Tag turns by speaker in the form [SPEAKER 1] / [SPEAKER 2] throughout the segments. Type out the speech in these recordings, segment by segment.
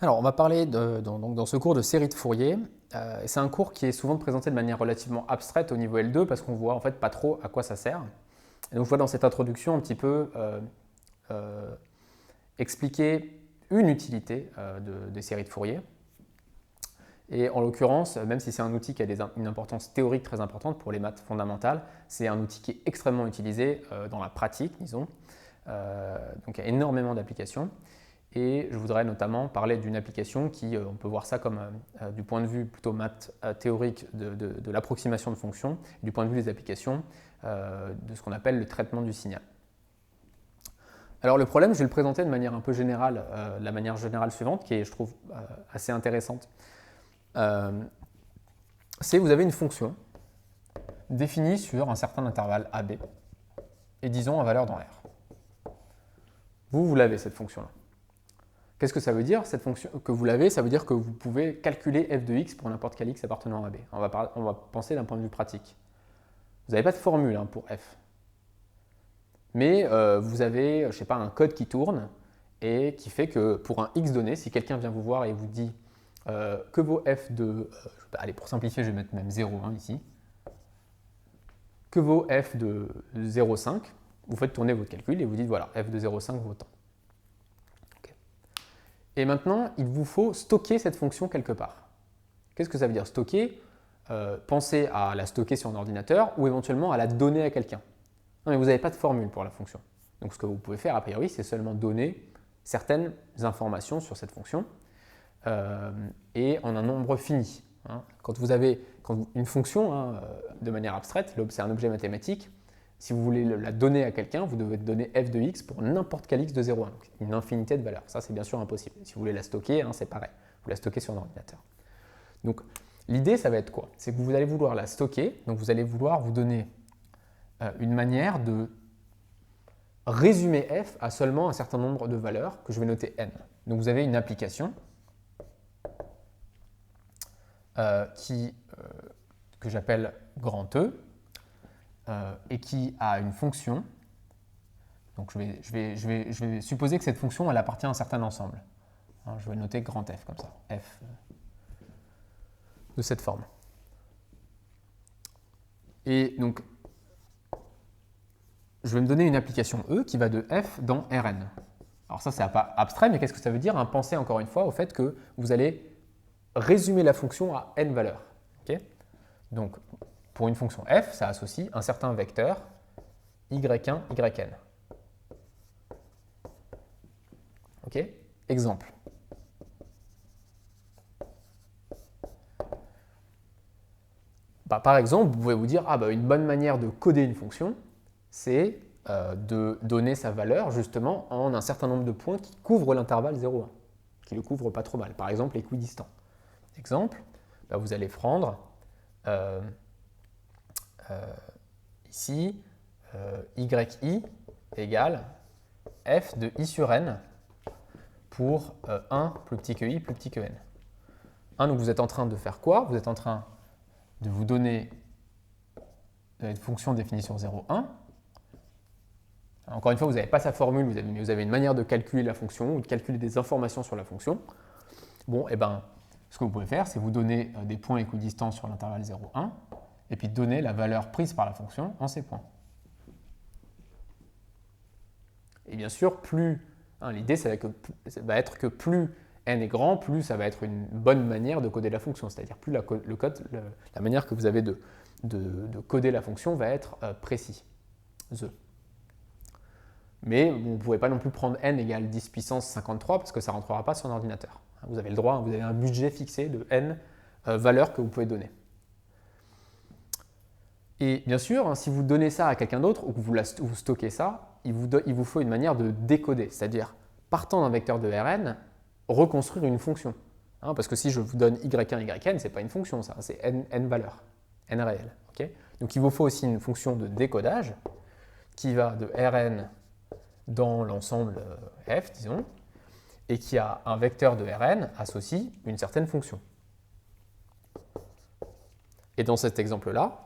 [SPEAKER 1] Alors, on va parler dans ce cours de série de Fourier. C'est un cours qui est souvent présenté de manière relativement abstraite au niveau L2 parce qu'on voit en fait pas trop à quoi ça sert. Et donc, je vois dans cette introduction un petit peu expliquer une utilité des séries de Fourier. Et en l'occurrence, même si c'est un outil qui a une importance théorique très importante pour les maths fondamentales, c'est un outil qui est extrêmement utilisé dans la pratique, disons. Donc, il y a énormément d'applications. Et je voudrais notamment parler d'une application qui, on peut voir ça comme du point de vue plutôt maths théorique de l'approximation de fonctions, du point de vue des applications de ce qu'on appelle le traitement du signal. Alors le problème, je vais le présenter de manière un peu générale, de la manière générale suivante, qui est, je trouve, assez intéressante. C'est vous avez une fonction définie sur un certain intervalle AB, et disons à valeur dans R. Vous l'avez cette fonction-là. Qu'est-ce que ça veut dire, cette fonction que vous l'avez? Ça veut dire que vous pouvez calculer f de x pour n'importe quel x appartenant à b. On va penser d'un point de vue pratique. Vous n'avez pas de formule pour f. Mais vous avez, je ne sais pas, un code qui tourne et qui fait que pour un x donné, si quelqu'un vient vous voir et vous dit que vaut f de... allez, pour simplifier, je vais mettre même 0 ici. Que vaut f de 0,5? Vous faites tourner votre calcul et vous dites, voilà, f de 0,5 vaut tant. Et maintenant, il vous faut stocker cette fonction quelque part. Qu'est-ce que ça veut dire stocker? Pensez à la stocker sur un ordinateur ou éventuellement à la donner à quelqu'un. Non, mais vous n'avez pas de formule pour la fonction. Donc ce que vous pouvez faire a priori, c'est seulement donner certaines informations sur cette fonction et en un nombre fini. Quand une fonction, de manière abstraite, c'est un objet mathématique. Si vous voulez la donner à quelqu'un, vous devez donner f de x pour n'importe quel x de 0,1, donc une infinité de valeurs. Ça, c'est bien sûr impossible. Si vous voulez la stocker, c'est pareil. Vous la stockez sur un ordinateur. Donc, l'idée, ça va être quoi? C'est que vous allez vouloir la stocker, donc vous allez vouloir vous donner une manière de résumer f à seulement un certain nombre de valeurs que je vais noter n. Donc, vous avez une application que j'appelle grand E, et qui a une fonction. Donc je vais supposer que cette fonction elle appartient à un certain ensemble. Je vais noter grand F comme ça, F de cette forme. Et donc je vais me donner une application E qui va de F dans Rn. Alors ça c'est pas abstrait, mais qu'est-ce que ça veut dire? Pensez encore une fois au fait que vous allez résumer la fonction à n valeurs. Okay, donc pour une fonction f, ça associe un certain vecteur y1, yn. Ok? Exemple. Par exemple, vous pouvez vous dire, une bonne manière de coder une fonction, c'est de donner sa valeur justement en un certain nombre de points qui couvrent l'intervalle 0,1, qui le couvrent pas trop mal. Par exemple, équidistant. Exemple, vous allez prendre ici yi égale f de i sur n pour 1 plus petit que i plus petit que n. Donc vous êtes en train de faire quoi? Vous êtes en train de vous donner une fonction définie sur 0,1. Encore une fois, vous n'avez pas sa formule, mais vous avez une manière de calculer la fonction ou de calculer des informations sur la fonction. Bon, et ce que vous pouvez faire, c'est vous donner des points équidistants sur l'intervalle 0,1 et puis donner la valeur prise par la fonction en ces points. Et bien sûr, l'idée, ça va être que plus n est grand, plus ça va être une bonne manière de coder la fonction. C'est-à-dire plus la manière que vous avez de coder la fonction va être précis. Mais vous ne pouvez pas non plus prendre n égale 10 puissance 53 parce que ça ne rentrera pas sur un ordinateur. Vous avez le droit, vous avez un budget fixé de n valeurs que vous pouvez donner. Et bien sûr, si vous donnez ça à quelqu'un d'autre ou que vous stockez ça, il vous faut une manière de décoder, c'est-à-dire partant d'un vecteur de Rn, reconstruire une fonction. Parce que si je vous donne y1, yn, ce n'est pas une fonction, ça, c'est n valeurs, n réelles. Okay, donc il vous faut aussi une fonction de décodage qui va de Rn dans l'ensemble f, disons, et qui a un vecteur de Rn associe une certaine fonction. Et dans cet exemple-là,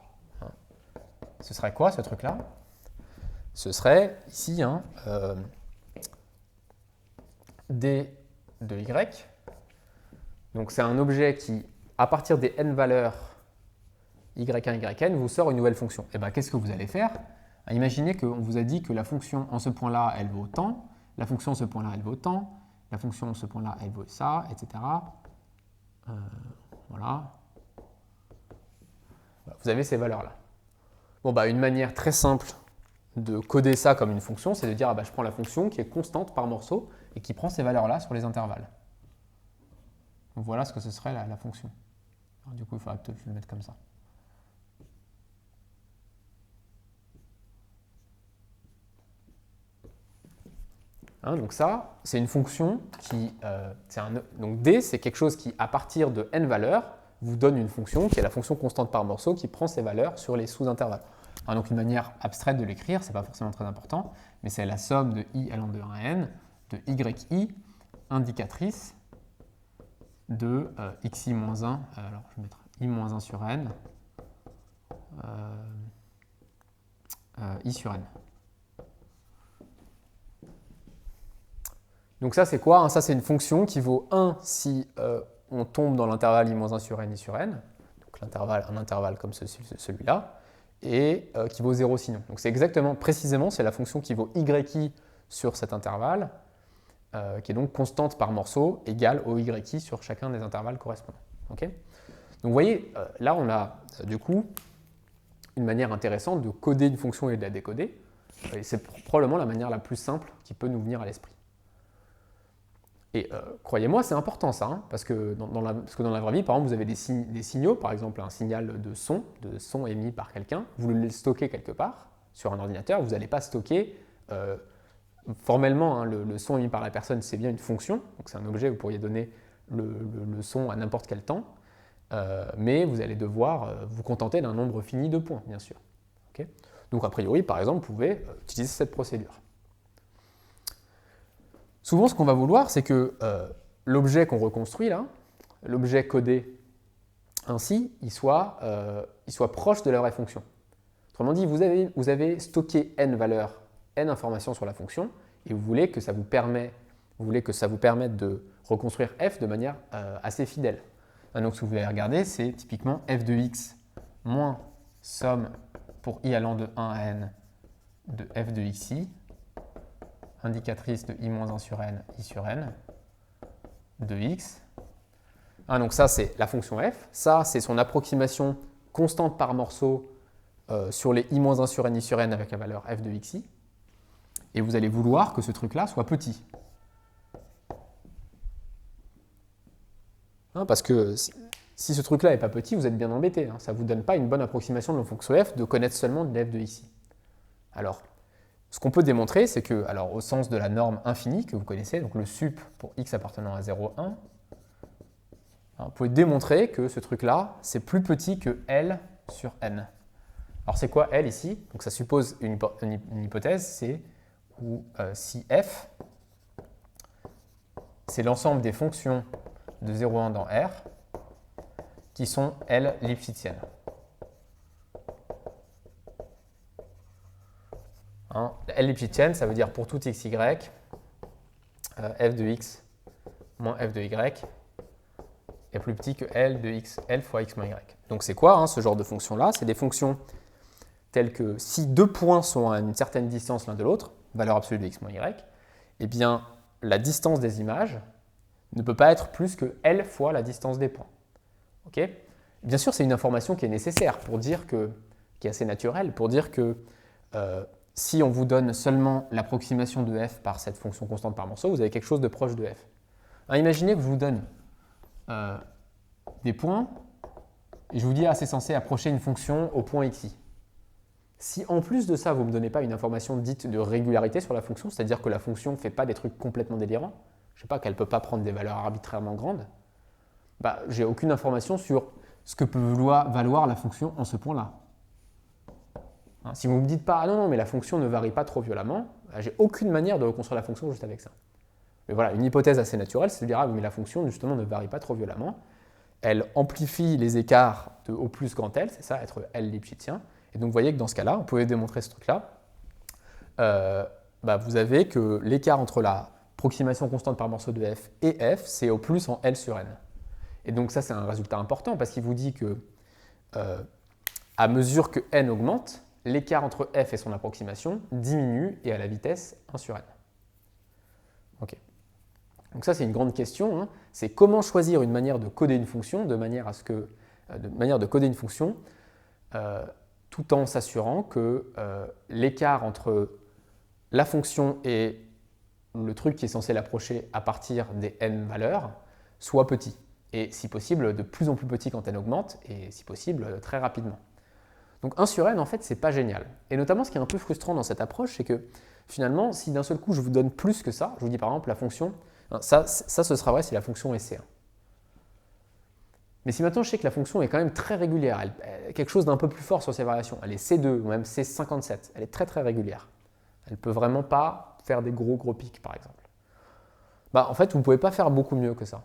[SPEAKER 1] ce serait quoi ce truc-là? Ce serait ici d de y Donc c'est un objet qui, à partir des n valeurs y1, yn, vous sort une nouvelle fonction. Et bien qu'est-ce que vous allez faire? Imaginez qu'on vous a dit que la fonction en ce point-là, elle vaut tant, la fonction en ce point-là, elle vaut tant, la fonction en ce point-là, elle vaut ça, etc. Voilà. Vous avez ces valeurs-là. Bon, bah, une manière très simple de coder ça comme une fonction, c'est de dire je prends la fonction qui est constante par morceau et qui prend ces valeurs-là sur les intervalles. Donc voilà ce que ce serait la fonction. Alors, du coup, il faudra peut-être le mettre comme ça. Donc ça, c'est une fonction qui... donc D, c'est quelque chose qui, à partir de n valeurs, vous donne une fonction qui est la fonction constante par morceau qui prend ces valeurs sur les sous-intervalles. Donc une manière abstraite de l'écrire, ce n'est pas forcément très important, mais c'est la somme de i allant de 1 à n de yi indicatrice de xi-1, alors je vais mettre i-1 sur n, i sur n. Donc ça, c'est quoi? Ça, c'est une fonction qui vaut 1 si on tombe dans l'intervalle i-1 sur n, i sur n, donc un intervalle comme celui-là, et qui vaut 0 sinon. Donc c'est exactement, précisément, c'est la fonction qui vaut yi sur cet intervalle, qui est donc constante par morceau, égale au yi sur chacun des intervalles correspondants. Okay, donc vous voyez, là, on a du coup une manière intéressante de coder une fonction et de la décoder. Et c'est probablement la manière la plus simple qui peut nous venir à l'esprit. Et croyez-moi, c'est important ça, parce que dans la vraie vie, par exemple, vous avez des signaux, par exemple un signal de son émis par quelqu'un, vous le stockez quelque part sur un ordinateur, vous n'allez pas stocker formellement le son émis par la personne, c'est bien une fonction, donc c'est un objet, vous pourriez donner le son à n'importe quel temps, mais vous allez devoir vous contenter d'un nombre fini de points, bien sûr. Okay, donc a priori, par exemple, vous pouvez utiliser cette procédure. Souvent, ce qu'on va vouloir, c'est que l'objet qu'on reconstruit là, l'objet codé ainsi, il soit proche de la vraie fonction. Autrement dit, vous avez stocké n valeurs, n informations sur la fonction, et vous voulez que ça vous permette de reconstruire f de manière assez fidèle. Donc, ce que vous allez regarder, c'est typiquement f de x moins somme pour i allant de 1 à n de f de xi, indicatrice de i-1 sur n, i sur n, de x. Donc ça, c'est la fonction f. Ça, c'est son approximation constante par morceau sur les i-1 sur n, i sur n avec la valeur f de xi. Et vous allez vouloir que ce truc-là soit petit. Parce que si ce truc-là n'est pas petit, vous êtes bien embêté. Ça ne vous donne pas une bonne approximation de la fonction f de connaître seulement de f de xi. Alors, ce qu'on peut démontrer, c'est que, alors au sens de la norme infinie que vous connaissez, donc le sup pour x appartenant à 0, 1, vous pouvez démontrer que ce truc-là, c'est plus petit que L sur n. Alors c'est quoi L ici? Donc ça suppose une hypothèse, c'est où si f, c'est l'ensemble des fonctions de 0, 1 dans R qui sont L lipschitziennes. L lipschitzienne, ça veut dire pour tout xy, f de x moins f de y est plus petit que L de x, L fois x moins y. Donc c'est quoi ce genre de fonction-là? C'est des fonctions telles que si deux points sont à une certaine distance l'un de l'autre, valeur absolue de x moins y, eh bien la distance des images ne peut pas être plus que L fois la distance des points. Okay, bien sûr, c'est une information qui est nécessaire pour dire que, qui est assez naturelle, pour dire que si on vous donne seulement l'approximation de f par cette fonction constante par morceau, vous avez quelque chose de proche de f. Imaginez que je vous donne des points, et je vous dis c'est censé approcher une fonction au point xi. Si en plus de ça, vous ne me donnez pas une information dite de régularité sur la fonction, c'est-à-dire que la fonction ne fait pas des trucs complètement délirants, je ne sais pas, qu'elle ne peut pas prendre des valeurs arbitrairement grandes, j'ai aucune information sur ce que peut valoir la fonction en ce point-là. Si vous ne me dites pas, non, mais la fonction ne varie pas trop violemment, j'ai aucune manière de reconstruire la fonction juste avec ça. Mais voilà, une hypothèse assez naturelle, c'est de dire, mais la fonction justement ne varie pas trop violemment, elle amplifie les écarts de au plus grand L, c'est ça, être L lipschitzien, et donc vous voyez que dans ce cas-là, on pouvait démontrer ce truc-là, vous avez que l'écart entre la approximation constante par morceau de f et f, c'est au plus en L sur n. Et donc ça, c'est un résultat important parce qu'il vous dit que à mesure que n augmente, l'écart entre f et son approximation diminue et à la vitesse 1 sur n. Ok. Donc ça, c'est une grande question. Hein. C'est comment choisir une manière de coder une fonction de manière de coder une fonction tout en s'assurant que l'écart entre la fonction et le truc qui est censé l'approcher à partir des n valeurs soit petit. Et si possible, de plus en plus petit quand n augmente, et si possible, très rapidement. Donc 1 sur n, en fait, c'est pas génial. Et notamment, ce qui est un peu frustrant dans cette approche, c'est que finalement, si d'un seul coup, je vous donne plus que ça, je vous dis par exemple la fonction, ça ce sera vrai si la fonction est C1. Mais si maintenant je sais que la fonction est quand même très régulière, quelque chose d'un peu plus fort sur ses variations, elle est C2 ou même C57, elle est très très régulière. Elle ne peut vraiment pas faire des gros pics, par exemple. Bah, en fait, vous ne pouvez pas faire beaucoup mieux que ça.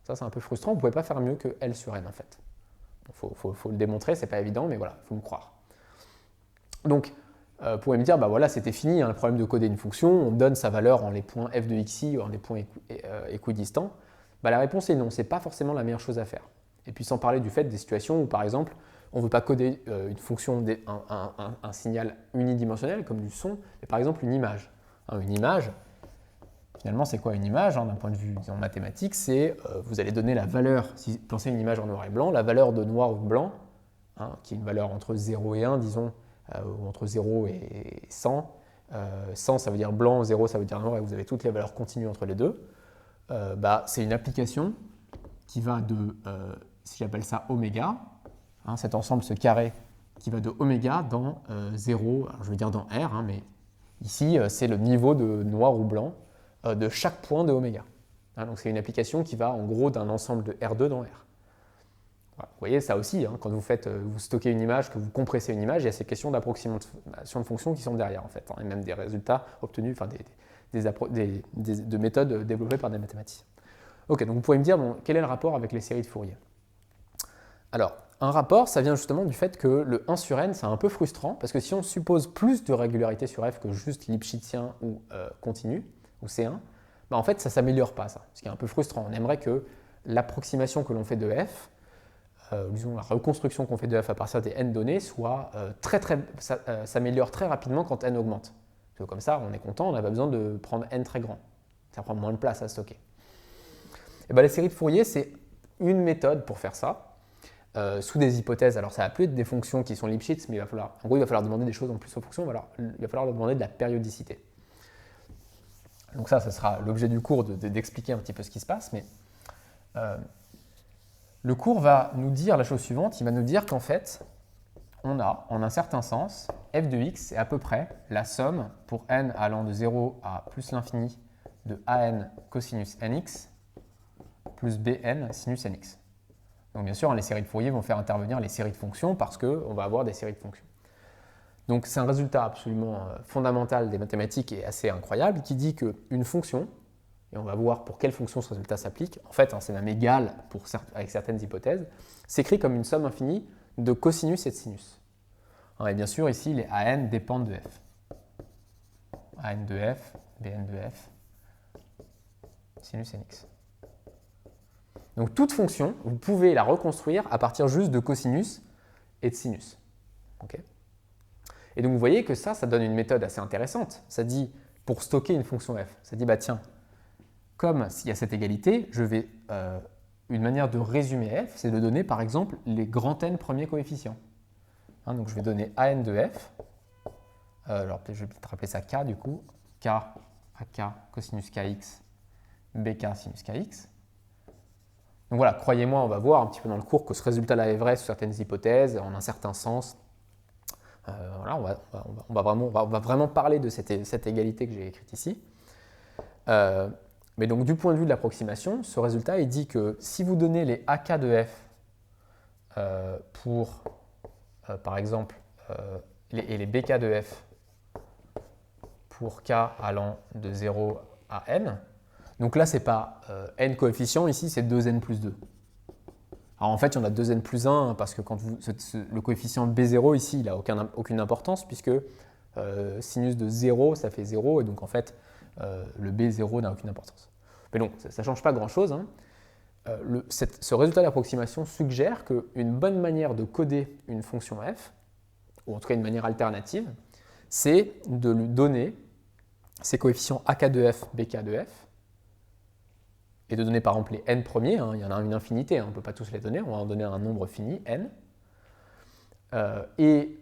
[SPEAKER 1] Ça, c'est un peu frustrant, vous ne pouvez pas faire mieux que L sur N, en fait. Il faut le démontrer, c'est pas évident, mais voilà, il faut me croire. Donc, vous pouvez me dire, bah voilà, c'était fini, hein, le problème de coder une fonction, on donne sa valeur en les points f de xi ou en les points équidistants. Bah, la réponse est non, c'est pas forcément la meilleure chose à faire. Et puis sans parler du fait des situations où, par exemple, on ne veut pas coder une fonction, un signal unidimensionnel comme du son, mais par exemple une image. Hein, une image, finalement, c'est quoi une image d'un point de vue disons, mathématique? C'est vous allez donner la valeur, si vous pensez une image en noir et blanc, la valeur de noir ou de blanc, hein, qui est une valeur entre 0 et 1, disons, ou entre 0 et 100. 100, ça veut dire blanc, 0, ça veut dire noir, et vous avez toutes les valeurs continues entre les deux. Bah, c'est une application qui va de, si j'appelle ça oméga, hein, cet ensemble, ce carré, qui va de oméga dans 0, alors je vais dire dans R, hein, mais ici, c'est le niveau de noir ou blanc de chaque point de oméga. Hein, donc c'est une application qui va en gros d'un ensemble de R2 dans R. Voilà. Vous voyez ça aussi, hein, quand vous stockez une image, que vous compressez une image, il y a ces questions d'approximation de fonctions qui sont derrière en fait, hein, et même des résultats obtenus, enfin de méthodes développées par des mathématiciens. Ok, donc vous pouvez me dire, bon, quel est le rapport avec les séries de Fourier? Alors, un rapport, ça vient justement du fait que le 1 sur n, c'est un peu frustrant, parce que si on suppose plus de régularité sur f que juste Lipschitzien ou continu, ou C1, bah en fait, ça ne s'améliore pas, ça, ce qui est un peu frustrant. On aimerait que l'approximation que l'on fait de f, disons la reconstruction qu'on fait de f à partir des n données, s'améliore très rapidement quand n augmente. Parce que comme ça, on est content, on n'a pas besoin de prendre n très grand. Ça prend moins de place à stocker. Et ben, les séries de Fourier, c'est une méthode pour faire ça. Sous des hypothèses, alors ça va plus être des fonctions qui sont Lipschitz, mais il va falloir demander des choses en plus aux fonctions, il va falloir leur demander de la périodicité. Donc ça sera l'objet du cours d'expliquer un petit peu ce qui se passe, mais le cours va nous dire la chose suivante, il va nous dire qu'en fait, on a, en un certain sens, f de x est à peu près la somme pour n allant de 0 à plus l'infini de an cosinus nx plus bn sinus nx. Donc bien sûr, les séries de Fourier vont faire intervenir les séries de fonctions parce qu'on va avoir des séries de fonctions. Donc c'est un résultat absolument fondamental des mathématiques et assez incroyable qui dit qu'une fonction, et on va voir pour quelle fonction ce résultat s'applique, en fait c'est même égal avec certaines hypothèses, s'écrit comme une somme infinie de cosinus et de sinus. Et bien sûr ici les an dépendent de f. An de f, bn de f, sinus nx. Donc toute fonction, vous pouvez la reconstruire à partir juste de cosinus et de sinus. Okay. Et donc vous voyez que ça donne une méthode assez intéressante. Ça dit, pour stocker une fonction f, ça dit, bah tiens, comme s'il y a cette égalité, une manière de résumer f, c'est de donner par exemple les grands n premiers coefficients. Hein, donc je vais donner an de f, alors je vais peut-être rappeler ça k du coup, k à k cosinus kx, bk sinus kx. Donc voilà, croyez-moi, on va voir un petit peu dans le cours que ce résultat-là est vrai sous certaines hypothèses, en un certain sens. Voilà, on va vraiment parler de cette égalité que j'ai écrite ici. Mais donc du point de vue de l'approximation, ce résultat il dit que si vous donnez les AK de f pour, par exemple, et les BK de f pour k allant de 0 à n, donc là, ce n'est pas n coefficients, ici, c'est 2n plus 2. Alors en fait, il y en a 2n plus 1, parce que le coefficient B0, ici, il n'a aucune importance, puisque sinus de 0, ça fait 0, et donc en fait, le B0 n'a aucune importance. Mais donc, ça ne change pas grand-chose. Hein. ce résultat d'approximation suggère qu'une bonne manière de coder une fonction f, ou en tout cas une manière alternative, c'est de lui donner ses coefficients ak de f, bk de f, et de donner par exemple les n premiers, hein, il y en a une infinité, hein, on ne peut pas tous les donner, on va en donner un nombre fini, n. Et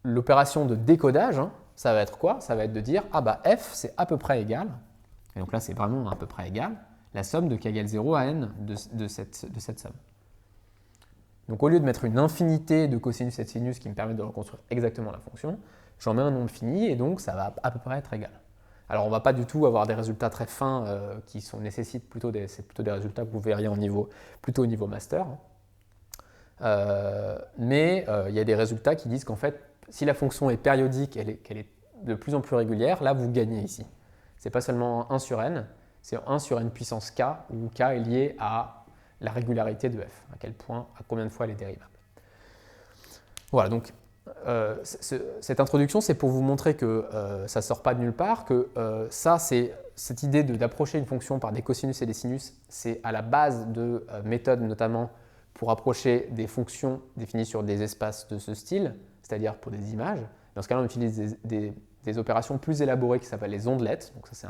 [SPEAKER 1] l'opération de décodage, hein, ça va être quoi? Ça va être de dire, ah bah f c'est à peu près égal, et donc là c'est vraiment à peu près égal, la somme de k égale 0 à n de cette somme. Donc au lieu de mettre une infinité de cosinus et de sinus qui me permettent de reconstruire exactement la fonction, j'en mets un nombre fini et donc ça va à peu près être égal. Alors on ne va pas du tout avoir des résultats très fins qui nécessitent plutôt des résultats que vous verriez plutôt au niveau master. Mais il y a des résultats qui disent qu'en fait, si la fonction est périodique, qu'elle est de plus en plus régulière, là vous gagnez ici. Ce n'est pas seulement 1 sur n, c'est 1 sur n puissance k, où k est lié à la régularité de f, à combien de fois elle est dérivable. Voilà, donc cette introduction, c'est pour vous montrer que ça ne sort pas de nulle part, que cette idée d'approcher une fonction par des cosinus et des sinus, c'est à la base de méthodes notamment pour approcher des fonctions définies sur des espaces de ce style, c'est-à-dire pour des images. Dans ce cas-là, on utilise des opérations plus élaborées qui s'appellent les ondelettes. Donc ça, c'est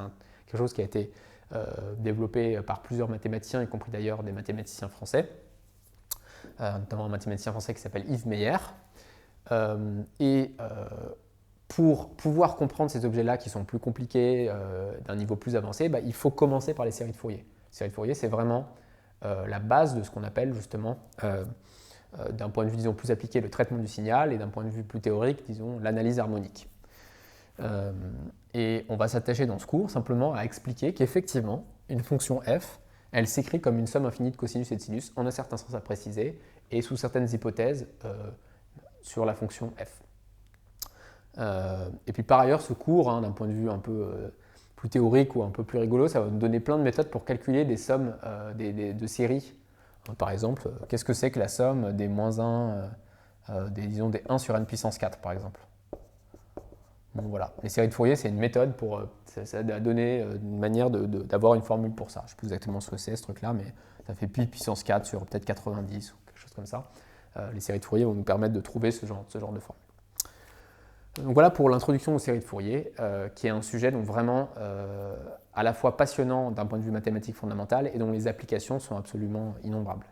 [SPEAKER 1] quelque chose qui a été développé par plusieurs mathématiciens, y compris d'ailleurs des mathématiciens français, notamment un mathématicien français qui s'appelle Yves Meyer. Pour pouvoir comprendre ces objets-là qui sont plus compliqués, d'un niveau plus avancé, il faut commencer par les séries de Fourier. Les séries de Fourier, c'est vraiment la base de ce qu'on appelle justement, d'un point de vue disons, plus appliqué, le traitement du signal, et d'un point de vue plus théorique, disons, l'analyse harmonique. Et on va s'attacher dans ce cours simplement à expliquer qu'effectivement, une fonction f, elle s'écrit comme une somme infinie de cosinus et de sinus, en un certain sens à préciser, et sous certaines hypothèses sur la fonction f. Et puis par ailleurs, ce cours, hein, d'un point de vue un peu plus théorique ou un peu plus rigolo, ça va nous donner plein de méthodes pour calculer des sommes de séries. Par exemple, qu'est-ce que c'est que la somme des moins 1, disons des 1 sur n puissance 4 par exemple. Bon, voilà. Les séries de Fourier, c'est une méthode pour ça a donné une manière d'avoir une formule pour ça. Je ne sais plus exactement ce que c'est ce truc-là, mais ça fait pi puissance 4 sur peut-être 90 ou quelque chose comme ça. Les séries de Fourier vont nous permettre de trouver ce genre de formule. Donc voilà pour l'introduction aux séries de Fourier, qui est un sujet donc vraiment à la fois passionnant d'un point de vue mathématique fondamental et dont les applications sont absolument innombrables.